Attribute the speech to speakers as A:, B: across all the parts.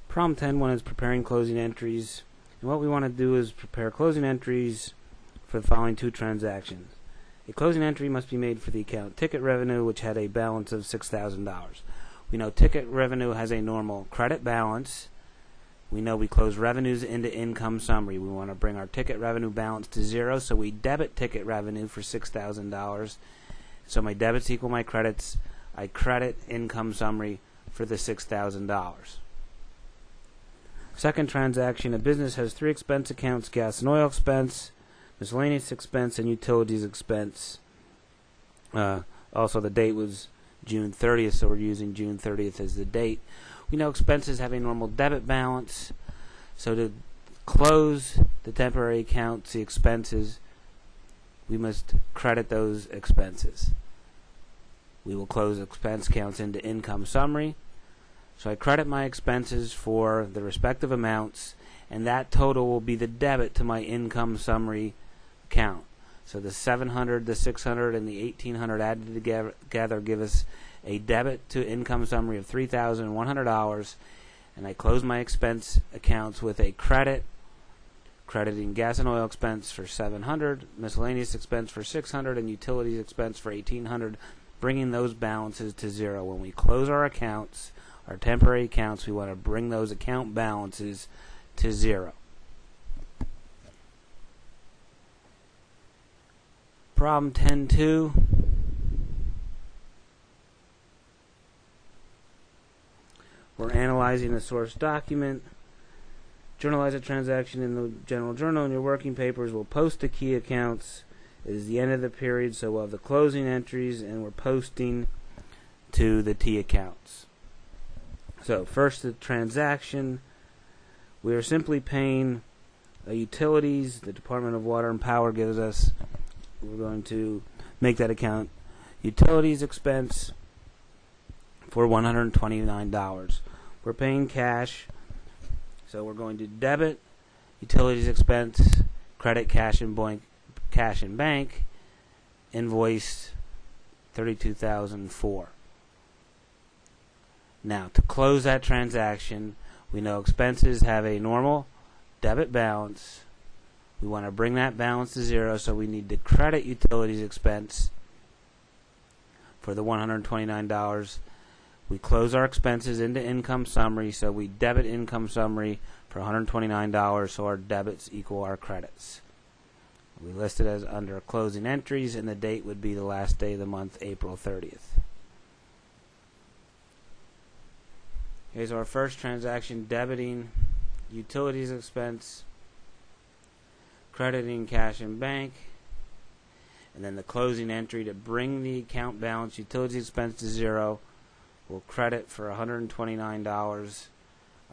A: Problem 10.1 is preparing closing entries. And what we want to do is prepare closing entries for the following two transactions. A closing entry must be made for the account ticket revenue, which had a balance of $6,000. We know ticket revenue has a normal credit balance. We know we close revenues into income summary. We want to bring our ticket revenue balance to zero, so we debit ticket revenue for $6,000. So my debits equal my credits. I credit income summary for the $6,000. Second transaction, a business has three expense accounts: gas and oil expense, miscellaneous expense, and utilities expense. Also, the date was June 30th, so we're using June 30th as the date. We know expenses have a normal debit balance, so to close the temporary accounts, the expenses, we must credit those expenses. We will close expense counts into income summary. So I credit my expenses for the respective amounts, and that total will be the debit to my income summary account. So the 700, the 600, and the 1800 added together give us a debit to income summary of $3,100, and I close my expense accounts with a credit, crediting gas and oil expense for $700, miscellaneous expense for $600, and utilities expense for $1,800, bringing those balances to zero. When we close our accounts, our temporary accounts, we want to bring those account balances to zero. Problem 10.2. We're analyzing the source document. Journalize a transaction in the general journal in your working papers. We'll post the key accounts. It is the end of the period, so we'll have the closing entries, and we're posting to the T accounts. So first, the transaction. We are simply paying utilities. The Department of Water and Power gives us. We're going to make that account utilities expense for $129. We're paying cash, so we're going to debit utilities expense, credit cash and bank, invoice $32,004. Now, to close that transaction, we know expenses have a normal debit balance. We want to bring that balance to zero, so we need to credit utilities expense for the $129. We close our expenses into income summary, so we debit income summary for $129, so our debits equal our credits. We list it as under closing entries, and the date would be the last day of the month, April 30th. Here's our first transaction: debiting utilities expense, crediting cash and bank, and then the closing entry to bring the account balance utilities expense to zero. We'll credit for $129.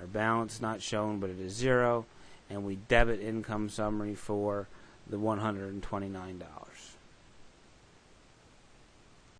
A: Our balance not shown, but it is zero, and we debit income summary for the $129.